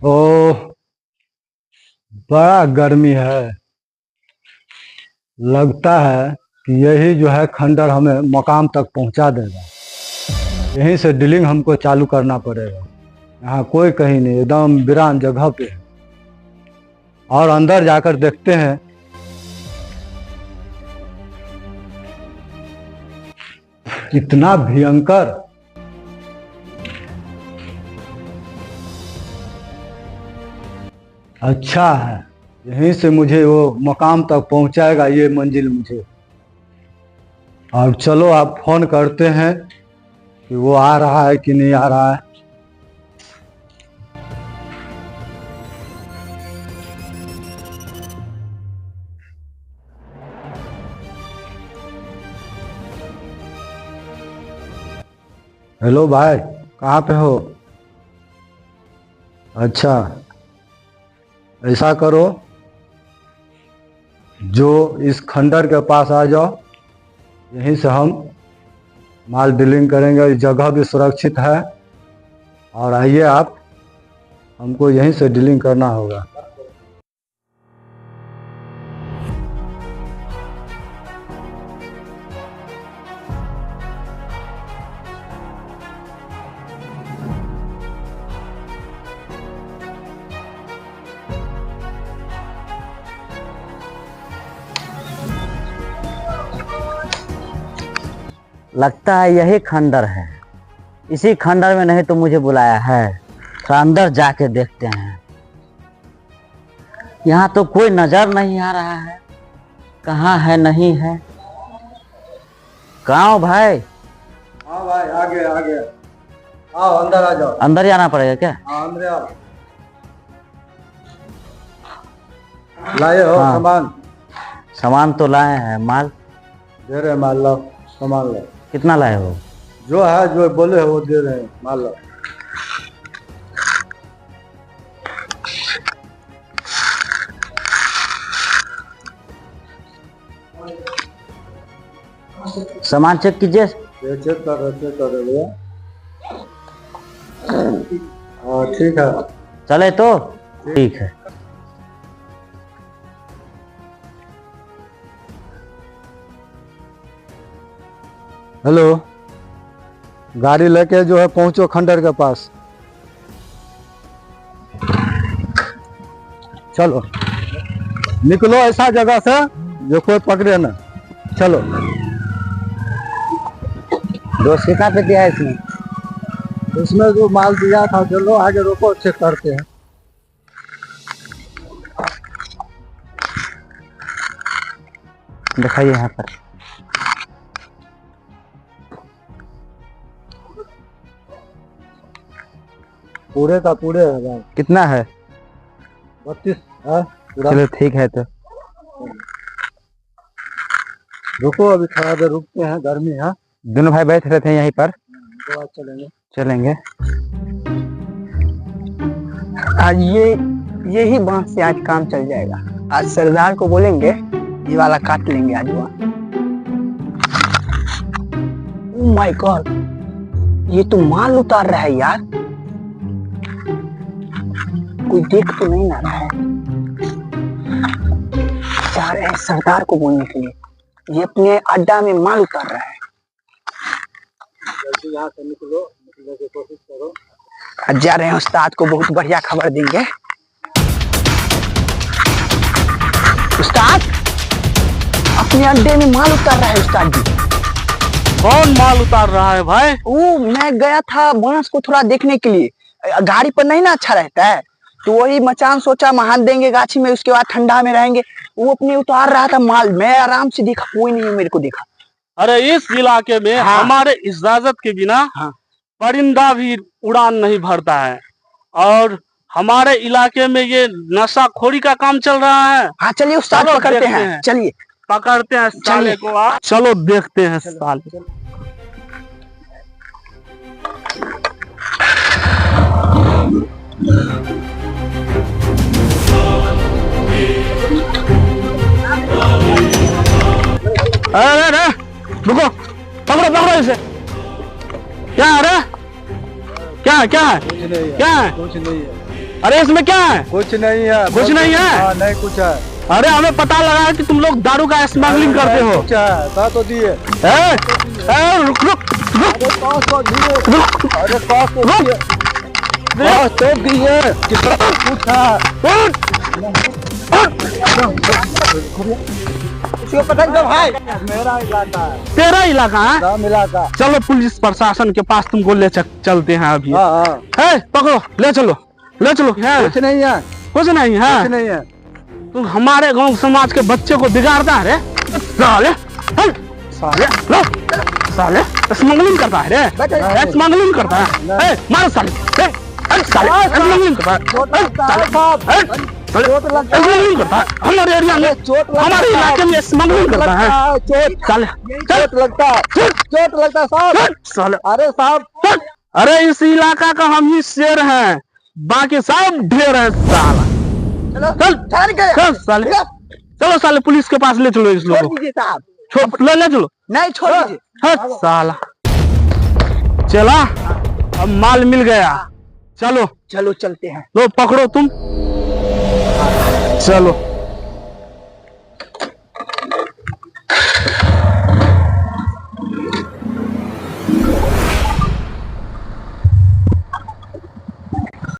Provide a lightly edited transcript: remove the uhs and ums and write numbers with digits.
ओह, बड़ा गर्मी है। लगता है कि यही जो है खंडर हमें मकाम तक पहुंचा देगा। यहीं से ड्रिलिंग हमको चालू करना पड़ेगा। यहाँ कोई कहीं नहीं, एकदम वीरान जगह पे है। और अंदर जाकर देखते हैं। इतना भयंकर। अच्छा है, यहीं से मुझे वो मकाम तक पहुंचाएगा ये मंजिल मुझे। और चलो आप फोन करते हैं कि वो आ रहा है कि नहीं आ रहा है। हेलो भाई, कहाँ पे हो? अच्छा, ऐसा करो, जो इस खंडर के पास आ जाओ। यहीं से हम माल डीलिंग करेंगे। इस जगह भी सुरक्षित है। और आइए आप, हमको यहीं से डीलिंग करना होगा। लगता है यही खंडर है। इसी खंडर में नहीं तो मुझे बुलाया है। थोड़ा अंदर जाके देखते हैं। यहाँ तो कोई नजर नहीं आ रहा है। कहाँ है नहीं है। कहाँ हो भाई? हाँ भाई, आ गया आ गया। आओ अंदर आ जाओ। अंदर जाना पड़ेगा क्या? हाँ अंदर आओ। लाए हो हाँ। सामान? सामान तो लाए हैं। माल दे रहे हैं, माल लो, सामान लो। कितना लाए हो? जो है, जो बोले हो वो दे रहे हैं, माल लो। सामान चेक कीजिए। ये चेक कर रहे भैया। हाँ ठीक है। चले तो ठीक है। हेलो, गाड़ी लेके जो है पहुंचो खंडर के पास। चलो निकलो ऐसा जगह से जो कोई पकड़े ना। चलो। दोस्त कितना पे दिया है इसमें? इसमें जो माल दिया था, चलो आगे रोको, चेक करते हैं। दिखाइए यहाँ पर। पूरे का पूरे है भाई। कितना है? 32 है पूरा। चलो ठीक है। तो रुको, अभी थोड़ा देर रुकते हैं, गर्मी है। दोनों भाई बैठ रहे थे यहीं पर। उसके बाद चलेंगे। चलेंगे। आज यही बांस से आज काम चल जाएगा। आज सरदार को बोलेंगे ये वाला काट लेंगे आज वहाँ। ओह माय गॉड, ये तो माल उतार रहा है यार। कोई देख तो नहीं ना रहा है। जा रहे हैं सरदार को बोलने के लिए। ये अपने अड्डा में माल उतार रहा है। जल्दी यहाँ से निकलो, निकलने की कोशिश करो। आज जा रहे हैं उस्ताद को बहुत बढ़िया खबर देंगे। उस्ताद अपने अड्डे में माल उतार रहा है उस्ताद जी। कौन माल उतार रहा है भाई? वो मैं गया था बांस को थोड़ा देखने के लिए। गाड़ी पर नहीं ना अच्छा रहता है, तो वही मचान सोचा हाथ देंगे गाछी में, उसके बाद ठंडा में रहेंगे। वो अपने उतार रहा था माल। मैं आराम से देखा, कोई नहीं मेरे को देखा। अरे इस इलाके में हाँ। हमारे इजाजत के बिना हाँ। परिंदा भी उड़ान नहीं भरता है। और हमारे इलाके में ये नशाखोरी का काम चल रहा है। हाँ चलिए उस्ताद चलो पकड़ते देखते हैं। हैं। चलिए पकड़ते हैं साले को। चलो देखते हैं साले। अरे रुको, पकड़ो पकड़ो इसे। क्या है रे? क्या है? कुछ नहीं है, क्या है? कुछ नहीं है। अरे इसमें क्या है? कुछ नहीं है। कुछ नहीं है? हाँ, नहीं कुछ है। अरे हमें पता लगा है कि तुम लोग दारू का स्मगलिंग करते हो। कुछ है, कहा तो दिए। रुक रुक रुक अरे पाँच तो दिए। रुक अरे पाँच तो दिए। पाँच तो दिए। कितना कुछ है? उसको पता है भाई, मेरा इलाका है। तेरा इलाका है? राम इलाका। चलो पुलिस प्रशासन के पास तुमको ले चलते हैं अभी। हाँ हाँ। है पकड़ो, ले चलो ले चलो। है कुछ नहीं है। कुछ नहीं है? कुछ नहीं है। तुम हमारे गांव समाज के बच्चे को बिगाड़ता है रे साले। हट, साले लो, साले स्मगलिंग करता है रे, स्मगलिंग करता है। मारो साले, साले स्मगलिंग करता है, स्मगलिंग करता है हमारे एरिया में, हमारे इलाके में स्मगलिंग करता है साले। चोट लगता है। चोट लगता है साहब। साले अरे साहब, अरे इस इलाका का हम ही शेर हैं, बाकी सब ढेर है साला। चल साले, चलो साले पुलिस के पास ले चलो इस लोगों को। साहब ले चलो। नहीं छोड़ दीजिए। हट साला। चला, अब माल मिल गया। चलो चलो चलते हैं। लो पकड़ो तुम, चलो।